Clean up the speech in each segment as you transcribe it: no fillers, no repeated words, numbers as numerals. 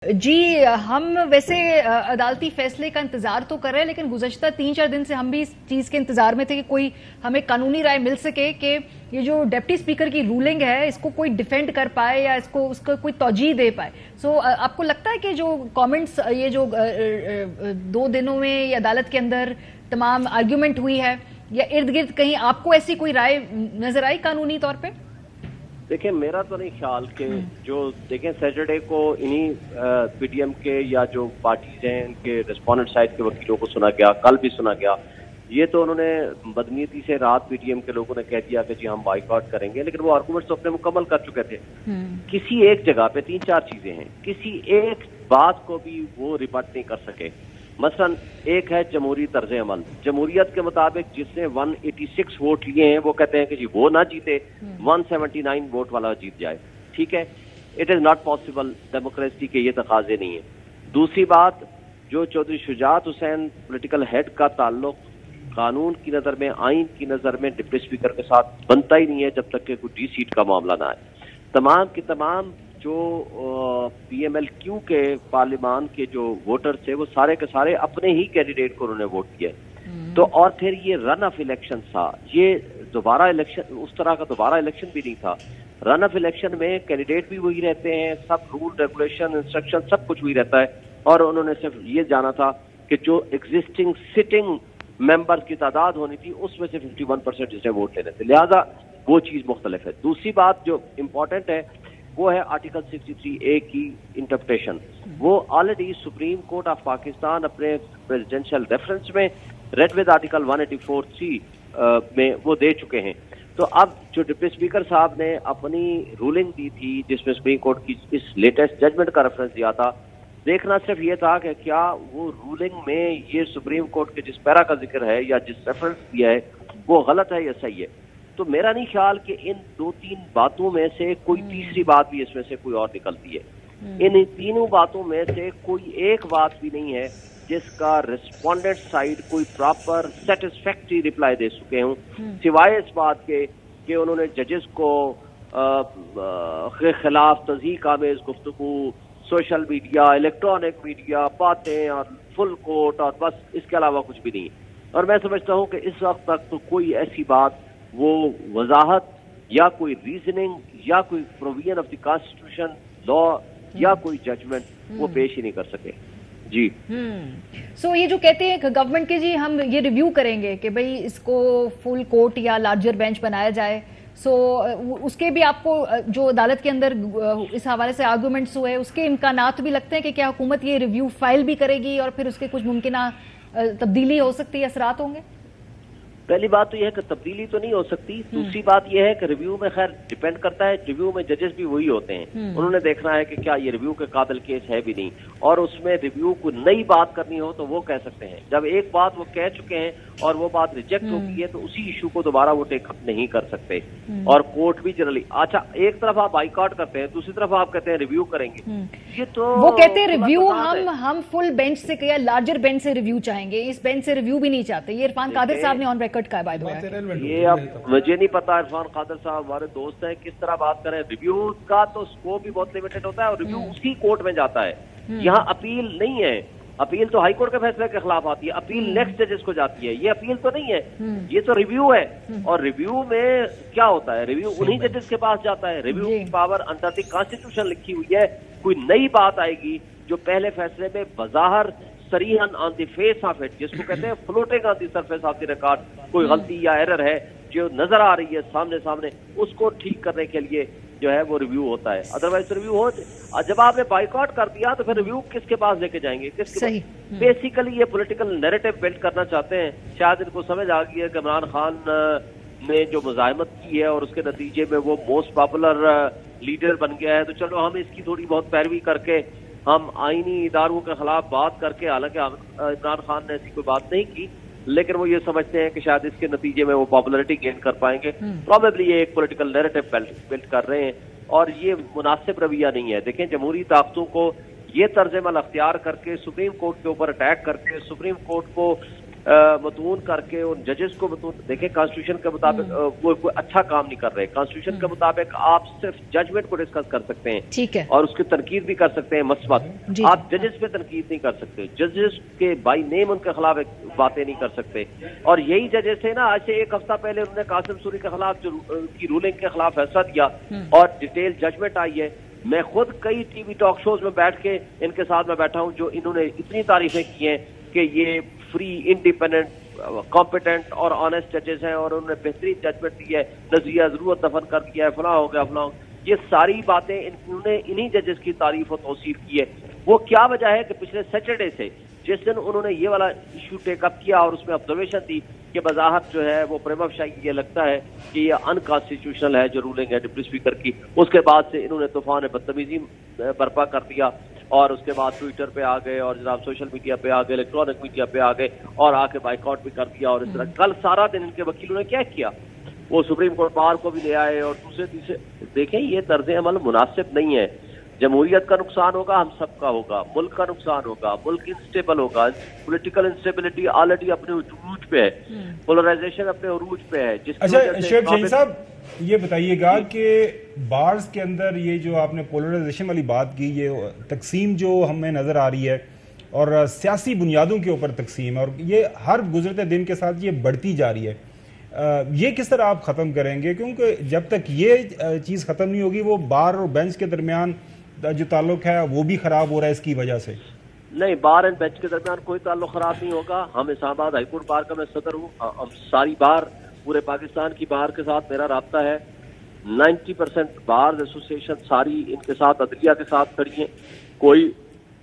जी, हम वैसे अदालती फैसले का इंतजार तो कर रहे हैं, लेकिन गुज़श्ता 3-4 दिन से हम भी इस चीज़ के इंतजार में थे कि कोई हमें कानूनी राय मिल सके कि ये जो डिप्टी स्पीकर की रूलिंग है इसको कोई डिफेंड कर पाए या इसको उसका कोई तौजीह दे पाए। आपको लगता है कि जो कमेंट्स ये जो 2 दिनों में ये अदालत के अंदर तमाम आर्ग्यूमेंट हुई है या इर्द गिर्द कहीं आपको ऐसी कोई राय नजर आई कानूनी तौर पर? देखिए, मेरा तो नहीं ख्याल कि जो देखें सैटरडे को इन्हीं पीडीएम के या जो पार्टीज हैं इनके रेस्पोंडेंट साइड के वकीलों को सुना गया, कल भी सुना गया। ये तो उन्होंने बदनीयती से रात पीडीएम के लोगों ने कह दिया कि जी हम बाइकआउट करेंगे, लेकिन वो आर्गूमेंट्स तो अपने मुकम्मल कर चुके थे। किसी एक जगह पे 3-4 चीजें हैं, किसी एक बात को भी वो रिबट नहीं कर सके। मसलन एक है जमहूरी तर्ज अमल। जमहूरियत के मुताबिक जिसने 186 वोट लिए हैं वो कहते हैं कि जी वो ना जीते, 179 वोट वाला जीत जाए। ठीक है, it is not possible, democracy के ये तकाजे नहीं है। दूसरी बात, जो चौधरी शुजात हुसैन पॉलिटिकल हेड का ताल्लुक कानून की नजर में, आइन की नजर में डिप्टी स्पीकर के साथ बनता ही नहीं है जब तक कि कोई डी सीट का मामला ना आए। तमाम की तमाम जो PMLQ के पार्लिमान के जो वोटर थे वो सारे के सारे अपने ही कैंडिडेट को उन्होंने वोट किया। तो और फिर ये रन ऑफ इलेक्शन था, ये दोबारा इलेक्शन, उस तरह का दोबारा इलेक्शन भी नहीं था। रन ऑफ इलेक्शन में कैंडिडेट भी वही रहते हैं, सब रूल रेगुलेशन इंस्ट्रक्शन सब कुछ वही रहता है, और उन्होंने सिर्फ ये जाना था कि जो एग्जिस्टिंग सिटिंग मेंबर्स की तादाद होनी थी उसमें से 51% जिसने वोट लेने थे, लिहाजा वो चीज मुख्तलिफ है। दूसरी बात जो इम्पोर्टेंट है वो है आर्टिकल 63A की इंटरप्रिटेशन। वो already supreme court of Pakistan अपने प्रेसिडेंशियल रेफरेंस में रेड विद आर्टिकल 184C में वो दे चुके हैं। तो अब जो डिप्टी स्पीकर साहब ने अपनी रूलिंग दी थी जिसमें सुप्रीम कोर्ट की इस लेटेस्ट जजमेंट का रेफरेंस दिया था, देखना सिर्फ ये था कि क्या वो रूलिंग में ये सुप्रीम कोर्ट के जिस पैरा का जिक्र है या जिस रेफरेंस दिया है वो गलत है या सही है। तो मेरा नहीं ख्याल कि इन 2-3 बातों में से कोई तीसरी बात भी इसमें से कोई और निकलती है। इन तीनों बातों में से कोई एक बात भी नहीं है जिसका रिस्पोंडेंट साइड कोई प्रॉपर सेटिस्फैक्टरी रिप्लाई दे चुके हों, सिवाय इस बात के कि उन्होंने जजेस को के खिलाफ तज़हीक आमेज गुफ्तगू, सोशल मीडिया, इलेक्ट्रॉनिक मीडिया, बातें और फुल कोर्ट, और बस इसके अलावा कुछ भी नहीं। और मैं समझता हूं कि इस वक्त तक तो कोई ऐसी बात, वो वजाहत या कोई रीजनिंग या कोई provision of the constitution law या कोई जजमेंट वो पेश ही नहीं कर सके। जी सो ये जो कहते हैं गवर्नमेंट के जी हम ये रिव्यू करेंगे कि भाई इसको फुल कोर्ट या लार्जर बेंच बनाया जाए, उसके भी आपको जो अदालत के अंदर इस हवाले से आर्गूमेंट्स हुए उसके इम्कानात भी लगते हैं कि क्या हुकूमत ये रिव्यू फाइल भी करेगी और फिर उसके कुछ मुमकिन तब्दीली हो सकती है, असरात होंगे? पहली बात तो यह है कि तब्दीली तो नहीं हो सकती। दूसरी बात यह है कि रिव्यू में खैर डिपेंड करता है, रिव्यू में जजेस भी वही होते हैं, उन्होंने देखना है कि क्या ये रिव्यू के काबिल केस है भी नहीं, और उसमें रिव्यू को नई बात करनी हो तो वो कह सकते हैं। जब एक बात वो कह चुके हैं और वो बात रिजेक्ट हो गई है तो उसी इशू को दोबारा वो टेकअप नहीं कर सकते। और कोर्ट भी जनरली, अच्छा एक तरफ आप बाइकआउट करते हैं, दूसरी तरफ आप कहते हैं रिव्यू करेंगे, ये तो वो कहते हैं रिव्यू हम फुल बेंच से या लार्जर बेंच से रिव्यू चाहेंगे, इस बेंच से रिव्यू भी नहीं चाहते। ये इरफान कादिर साहब ने ऑन रिकॉर्ड का है। ये अब मुझे नहीं पता, इरफान कादिर साहब हमारे दोस्त हैं, किस तरह बात करें। रिव्यू का तो स्कोप भी बहुत लिमिटेड होता है और रिव्यू उसी कोर्ट में जाता है, यहाँ अपील नहीं है। अपील तो हाई कोर्ट के फैसले के खिलाफ आती है, अपील नेक्स्ट जजेस को जाती है, ये अपील तो नहीं है, ये तो रिव्यू है। और रिव्यू में क्या होता है, रिव्यू उन्हीं जजेस के पास जाता है। रिव्यू की पावर अंडर द कॉन्स्टिट्यूशन लिखी हुई है। कोई नई बात आएगी जो पहले फैसले में बज़ाहिर सरीहन on the face of it, जिसको कहते हैं floating on the surface of the record, कोई गलती या एरर है जो नजर आ रही है सामने सामने, उसको ठीक करने के लिए जो है वो रिव्यू होता है। अदरवाइज रिव्यू हो, जब आपने बाइकआउट कर दिया तो फिर रिव्यू किसके पास लेके जाएंगे, किसके पास? बेसिकली ये पॉलिटिकल नैरेटिव बिल्ड करना चाहते हैं। शायद इनको समझ आ गई है कि इमरान खान ने जो मुजाहिमत की है और उसके नतीजे में वो मोस्ट पॉपुलर लीडर बन गया है, तो चलो हम इसकी थोड़ी बहुत पैरवी करके हम आईनी इदारों के खिलाफ बात करके, हालांकि इमरान खान ने ऐसी कोई बात नहीं की, लेकिन वो ये समझते हैं कि शायद इसके नतीजे में वो पॉपुलैरिटी गेन कर पाएंगे। प्रोबेबली ये एक पॉलिटिकल नैरेटिव बिल्ड कर रहे हैं और ये मुनासिब रवैया नहीं है। देखें, जमहूरी ताकतों को ये तर्ज अमल अख्तियार करके सुप्रीम कोर्ट के ऊपर अटैक करके सुप्रीम कोर्ट को متون کر کے ان ججز کو متون دیکھیں کانسٹیٹیوشن کے مطابق وہ کوئی اچھا کام نہیں کر رہے. کانسٹیٹیوشن کے مطابق آپ صرف ججمنٹ کو ڈسکس کر سکتے ہیں ٹھیک ہے اور اس کی تنقید بھی کر سکتے ہیں مثبت. آپ ججز پہ تنقید نہیں کر سکتے, ججز کے بائی نیم ان کے خلاف باتیں نہیں کر سکتے. اور یہی ججز تھے نا آج سے ایک ہفتہ پہلے انہوں نے قاسم سوری کے خلاف جو کی رولنگ کے خلاف فیصلہ دیا اور ڈیٹیل ججمنٹ آئی ہے. میں خود کئی ٹی وی ٹاک شوز میں بیٹھ کے ان کے ساتھ میں بیٹھا ہوں جو انہوں نے اتنی تعریفیں کی ہیں کہ یہ فری انڈیپینڈنٹ کمپیٹنٹ اور آنےسٹ ججز ہیں اور انہوں نے بہترین ججمنٹ دی ہے, نظریہ ضرورت دفن کر دیا ہے, فلاں ہو گیا فلاں. یہ ساری باتیں انہوں نے انہی ججز کی تعریف و توصیف کی ہے. وہ کیا وجہ ہے کہ پچھلے سیٹرڈے سے جس دن انہوں نے یہ والا ایشو ٹیک اپ کیا اور اس میں آبزرویشن دی کہ بظاہر جو ہے وہ پریما فیشی یہ لگتا ہے کہ یہ انکانسٹیٹیوشنل ہے جو رولنگ ہے ڈپٹی اسپیکر کی, اس کے بعد سے انہوں نے طوفان بدتمیزی برپا کر دیا اور اس کے بعد ٹویٹر پہ آ گئے اور جناب سوشل میڈیا پہ آ گئے, الیکٹرانک میڈیا پہ آ گئے اور آ کے بائیک آؤٹ بھی کر دیا. اور اس طرح کل سارا دن ان کے وکیلوں نے کیا کیا, وہ سپریم کورٹ بار کو بھی لے آئے اور دوسرے تیسرے. دیکھیں یہ طرز عمل مناسب نہیں ہے. جمہوریت کا نقصان ہوگا, ہم سب کا ہوگا, ملک کا نقصان ہوگا, ملک انسٹیبل ہوگا, پولیٹیکل انسٹیبلٹی آلریڈی اپنے عروج پہ ہے, پولرائزیشن اپنے عروج پہ ہے. اچھا شعیب شاہین صاحب یہ بتائیے گا کہ بارز کے اندر یہ جو آپ نے پولرائزیشن والی بات کی, یہ تقسیم جو ہمیں نظر آ رہی ہے اور سیاسی بنیادوں کے اوپر تقسیم ہے اور یہ ہر گزرتے دن کے ساتھ یہ بڑھتی جا رہی ہے, یہ کس طرح آپ ختم کریں گے؟ کیونکہ جب تک یہ چیز ختم نہیں ہوگی وہ بار اور بینچ کے درمیان جو تعلق ہے وہ بھی خراب ہو رہا ہے اس کی وجہ سے. نہیں, بار اینڈ بینچ کے درمیان کوئی تعلق خراب نہیں ہوگا. ہم اسلام آباد ہائی کورٹ بار کا میں صدر ہوں, ساری بار پورے پاکستان کی بار کے ساتھ میرا رابطہ ہے. 90% بار ایسوسیشن ساری ان کے ساتھ عدلیہ کے ساتھ کھڑی ہیں. کوئی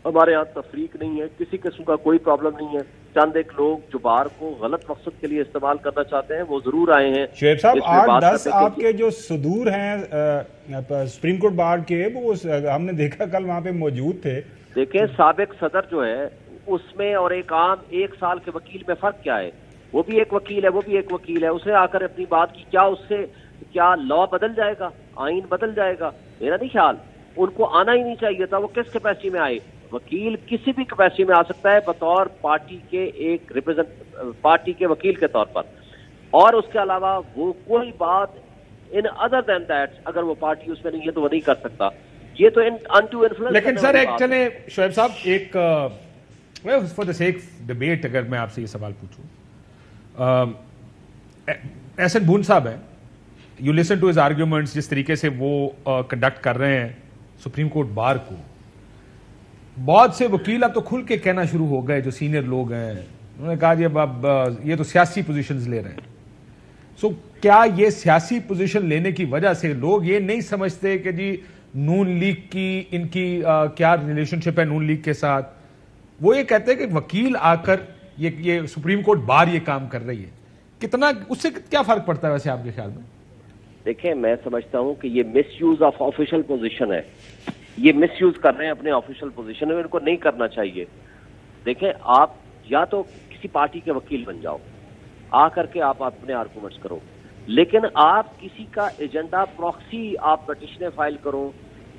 ہمارے یہاں تفریق نہیں ہے, کسی قسم کا کوئی پرابلم نہیں ہے. چند ایک لوگ جو بار کو غلط مقصد کے لیے استعمال کرنا چاہتے ہیں وہ ضرور آئے ہیں. شعیب صاحب 8-10 آپ کے جو صدور ہیں سپریم کورٹ بار کے, وہ ہم نے دیکھا کل وہاں پہ موجود تھے. دیکھیں سابق صدر جو ہے اس میں اور ایک عام 1 سال کے وکیل میں فرق کیا ہے؟ وہ بھی ایک وکیل ہے, وہ بھی ایک وکیل ہے. اس نے آ کر اپنی بات کی, کیا اس سے کیا لا بدل جائے گا, آئین بدل جائے گا؟ میرا نہیں خیال. ان کو آنا ہی نہیں چاہیے تھا. وہ کس کیپیسٹی میں آئے؟ وکیل کسی بھی کیپیسٹی میں آ سکتا ہے بطور پارٹی کے ایک پارٹی کے وکیل کے طور پر, اور اس کے علاوہ وہ کوئی بات ان ادر دین دیٹ اگر وہ پارٹی اس میں نہیں ہے تو وہ نہیں کر سکتا. یہ تو انٹو انفلوئنس. لیکن سر ایک چلے شعیب صاحب, ایک فار دا سیک ڈبیٹ اگر میں آپ سے یہ سوال پوچھوں, احسن بھون صاحب ہیں, you listen to his arguments, جس طریقے سے وہ کنڈکٹ کر رہے ہیں سپریم کورٹ بار کو, بہت سے وکیل اب تو کھل کے کہنا شروع ہو گئے جو سینئر لوگ ہیں, انہوں نے کہا جی اب یہ تو سیاسی پوزیشنز لے رہے ہیں. سو کیا یہ سیاسی پوزیشن لینے کی وجہ سے لوگ یہ نہیں سمجھتے کہ جی نون لیگ کی ان کی کیا ریلیشن شپ ہے نون لیگ کے ساتھ؟ وہ یہ کہتے ہیں کہ وکیل آ کر یہ سپریم کورٹ بار یہ کام کر رہی ہے, کتنا اس سے کیا فرق پڑتا ہے ویسے آپ کے خیال میں؟ دیکھیں میں سمجھتا ہوں کہ یہ مس یوز آف آفیشیل پوزیشن ہے. یہ مس یوز کر رہے ہیں اپنے آفیشیل پوزیشن میں, ان کو نہیں کرنا چاہیے. دیکھیں آپ یا تو کسی پارٹی کے وکیل بن جاؤ, آ کر کے آپ اپنے آرگومنٹس کرو, لیکن آپ کسی کا ایجنڈا پراکسی آپ پٹیشنیں فائل کرو,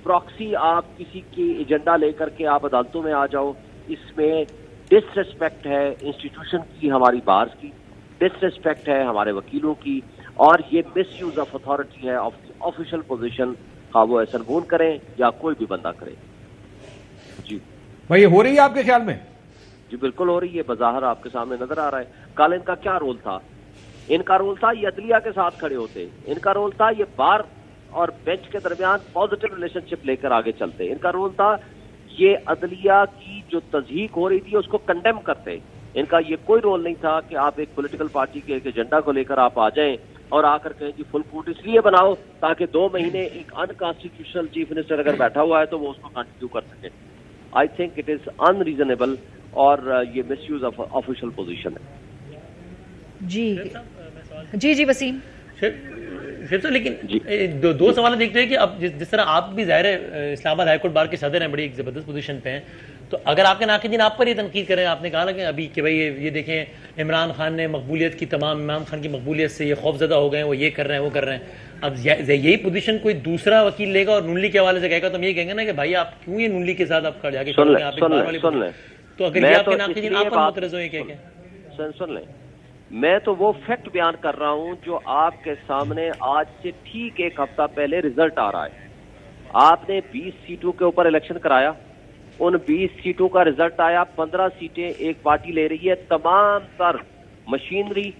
پراکسی آپ کسی کی ایجنڈا لے کر کے آپ عدالتوں میں آ جاؤ, اس میں ڈس ریسپیکٹ ہے انسٹیٹیوشن کی, ہماری بارز کی ڈس ریسپیکٹ ہے, ہمارے وکیلوں کی, اور یہ مس یوز آف اتھارٹی ہے آفیشیل پوزیشن, خواہ وہ احسن بھون کریں یا کوئی بھی بندہ کرے. جی بھائی یہ ہو رہی ہے آپ کے خیال میں؟ جی بالکل ہو رہی ہے, بظاہر آپ کے سامنے نظر آ رہا ہے. کل ان کا کیا رول تھا؟ ان کا رول تھا یہ عدلیہ کے ساتھ کھڑے ہوتے, ان کا رول تھا یہ بار اور بینچ کے درمیان پازیٹیو ریلیشن شپ لے کر آگے چلتے, ان کا رول تھا یہ عدلیہ کی جو تضحیک ہو رہی تھی اس کو کنڈیم کرتے. ان کا یہ کوئی رول نہیں تھا کہ آپ ایک پولیٹیکل پارٹی کے ایک ایجنڈا کو لے کر آپ آ جائیں اور آ کر کہیں جی فل کوٹ اس لیے بناؤ تاکہ 2 مہینے ایک انکانسٹیٹیوشنل چیف منسٹر اگر بیٹھا ہوا ہے تو وہ اس کو کنٹینیو کر سکے. I think it is in reasonable اور یہ مس یوز آف آفیشیل پوزیشن ہے. جی وسیم شیخ صاحب, لیکن دو سوال دیکھتے ہیں کہ اب جس طرح آپ بھی ظاہر ہے اسلام آباد ہائی کورٹ بار کے صدر ہیں, بڑی ایک زبردست پوزیشن پہ ہیں, تو اگر آپ کے ناقدین آپ پر یہ تنقید کریں, آپ نے کہا نا کہ ابھی کہ بھائی یہ دیکھیں عمران خان نے مقبولیت کی عمران خان کی مقبولیت سے یہ خوف زدہ ہو گئے ہیں, وہ یہ کر رہے ہیں وہ کر رہے ہیں. اب یہی پوزیشن کوئی دوسرا وکیل لے گا اور نون لیگ کے حوالے سے کہے گا تو ہم یہ کہیں گے نا کہ بھائی آپ کیوں یہ نون لیگ کے ساتھ آپ جا کے سن لیں. تو اگر یہ آپ کے ناقدین آپ پر معترض ہو یہ کہہ کے सुन लें, मैं तो वो फैक्ट बयान कर रहा हूं जो आपके सामने आज से ठीक एक हफ्ता पहले रिजल्ट आ रहा है। आपने 20 सीटों के ऊपर इलेक्शन कराया, उन 20 सीटों का रिजल्ट आया, 15 सीटें एक पार्टी ले रही है, तमाम तर मशीनरी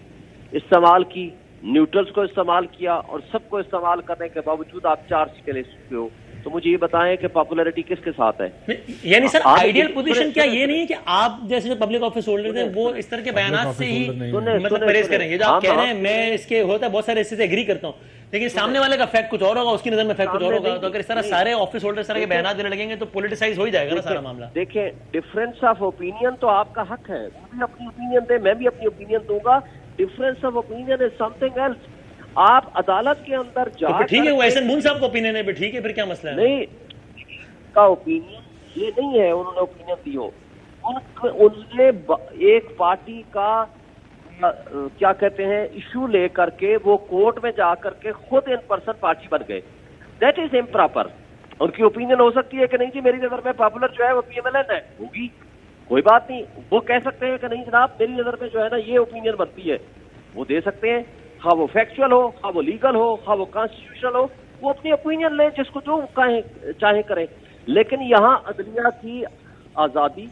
इस्तेमाल की, न्यूट्रल्स को इस्तेमाल किया और सबको इस्तेमाल करने के बावजूद आप 4 सीटें ले सकते हो। तो मुझे ये बताएं कि पॉपुलैरिटी किसके साथ है? यानी सर आइडियल पोजीशन क्या ये नहीं है कि आप जैसे जो पब्लिक ऑफिस होल्डर थे वो इस तरह के बयानात से ही मतलब परहेज करेंगे? जो आप कह रहे हैं मैं इसके होता है बहुत सारे इससे एग्री करता हूँ, लेकिन सामने वाले का फैक्ट कुछ और होगा, उसकी नजर में फैक्ट कुछ और होगा। तो अगर इस तरह सारे ऑफिस होल्डर इस तरह के बयानात देने लगेंगे तो पॉलिटिसाइज हो ही जाएगा ना सारा मामला। देखिए, डिफरेंस ऑफ ओपिनियन तो आपका हक है, वो भी अपनी ओपिनियन दे, मैं भी अपनी ओपिनियन दूंगा। Difference of opinion is something else. आप अदालत के अंदर जा, ठीक है, वो एहसन मून साहब का ओपिनियन है, ठीक है, फिर क्या मसला है? नहीं, का ओपिनियन ये नहीं है उन्होंने ओपिनियन दी हो, उन्होंने एक पार्टी का क्या कहते हैं इशू लेकर के वो कोर्ट में जाकर के खुद इन पर्सन पार्टी बन गए। That is improper. उनकी ओपिनियन हो सकती है कि नहीं जी मेरी नजर में पॉपुलर जो है वो PMLN है, होगी, कोई बात नहीं। वो कह सकते हैं कि नहीं जनाब मेरी नजर में जो है ना ये ओपिनियन बनती है, वो दे सकते हैं। हाँ वो फैक्चुअल हो, हाँ वो लीगल हो, हाँ वो कॉन्स्टिट्यूशनल हो, वो अपनी ओपिनियन ले, जिसको जो चाहे करें। लेकिन यहाँ अदलिया की आजादी,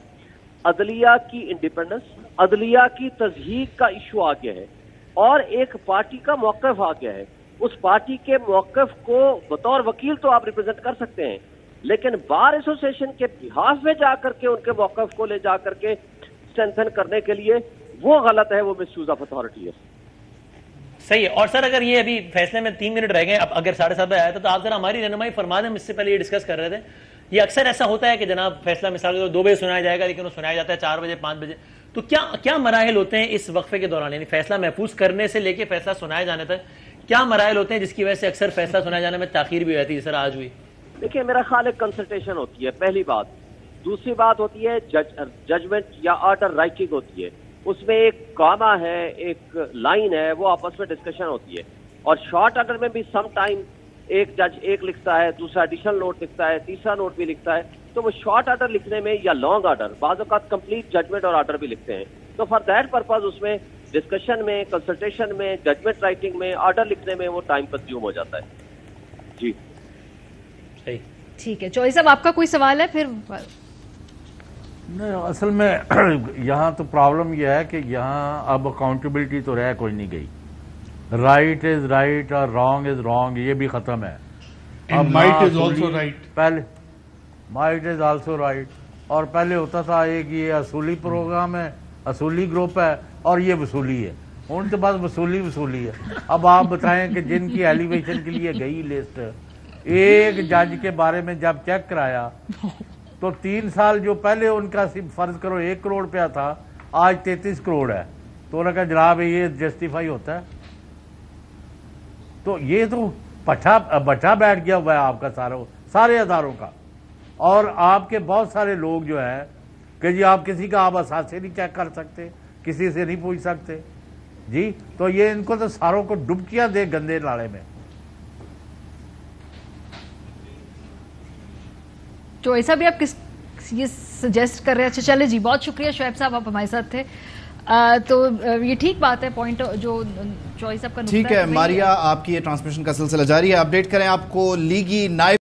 अदलिया की इंडिपेंडेंस, अदलिया की तज़हीक का इशू आ गया है और एक पार्टी का मौक़िफ़ आ गया है। उस पार्टी के मौक़िफ़ को बतौर वकील तो आप रिप्रेजेंट कर सकते हैं, लेकिन बार एसोसिएशन के बिहाफ में जाकर के उनके मौक़िफ़ को ले जाकर के स्ट्रेंथन करने के लिए वो गलत है, वो मिसयूज ऑफ अथॉरिटी है। सही है। और सर अगर ये अभी फैसले में 3 मिनट रह गए, अब अगर 7:30 बजे आया था तो आप जरा हमारी रहनुमाई फरमा दें। इससे पहले ये डिस्कस कर रहे थे, ये अक्सर ऐसा होता है कि जनाब फैसला मिसाल के 2 बजे सुनाया जाएगा, लेकिन वो सुनाया जाता है 4 बजे 5 बजे। तो क्या मराहिल होते हैं इस वक्फे के दौरान, यानी फैसला महफूज करने से लेके फैसला सुनाए जाने तक क्या मराहिल होते हैं जिसकी वजह से अक्सर फैसला सुनाए जाने में ताखीर भी हो जाती है, सर आज हुई? देखिए, मेरा ख्याल है कंसल्टेशन होती है, पहली बात। दूसरी बात होती है जजमेंट या ऑर्डर राइटिंग होती है, उसमें एक कामा है, एक लाइन है, वो आपस में डिस्कशन होती है। और शॉर्ट ऑर्डर में भी सम टाइम एक जज एक लिखता है, दूसरा एडिशनल नोट लिखता है, तीसरा नोट भी लिखता है। तो वो शॉर्ट ऑर्डर लिखने में या लॉन्ग ऑर्डर, बाज़ औक़ात कंप्लीट जजमेंट और ऑर्डर भी लिखते हैं। तो फॉर दैट पर्पज उसमें डिस्कशन में, कंसल्टेशन में, जजमेंट राइटिंग में, ऑर्डर लिखने में वो टाइम कंज्यूम हो जाता है। जी सही, ठीक है। चौधरी साहब आपका कोई सवाल है? फिर नहीं, असल में यहाँ तो प्रॉब्लम यह है कि यहाँ अब अकाउंटेबिलिटी तो रह कोई नहीं गई। राइट इज राइट और रॉन्ग इज रॉन्ग, ये भी खत्म है। अब माइट इज आल्सो राइट, पहले माइट इज आल्सो राइट, और पहले होता था एक ये असूली प्रोग्राम है, असूली ग्रुप है और ये वसूली है, उनके पास वसूली है। अब आप बताएं कि जिनकी एलिवेशन के लिए गई लिस्ट, एक जज के बारे में जब चेक कराया तो 3 साल जो पहले उनका सिर्फ फर्ज करो 1 करोड़ रुपया था, आज 33 करोड़ है। तो उन्होंने कहा जनाब ये जस्टिफाई होता है? तो ये तो बचा बैठ गया हुआ है आपका सारे अदारों का। और आपके बहुत सारे लोग जो है कि जी आप किसी का आप असासे नहीं चेक कर सकते, किसी से नहीं पूछ सकते जी। तो ये इनको तो सारों को डुबकियां दे गंदे नाले में। तो ऐसा भी आप किस ये सजेस्ट कर रहे हैं? अच्छा चले जी, बहुत शुक्रिया शुएब साहब, आप हमारे साथ थे। तो ये ठीक बात है, पॉइंट जो चौधरी साहब का ठीक है। मारिया, आपकी ये ट्रांसमिशन का सिलसिला जारी है, अपडेट करें आपको लीगी नाइफ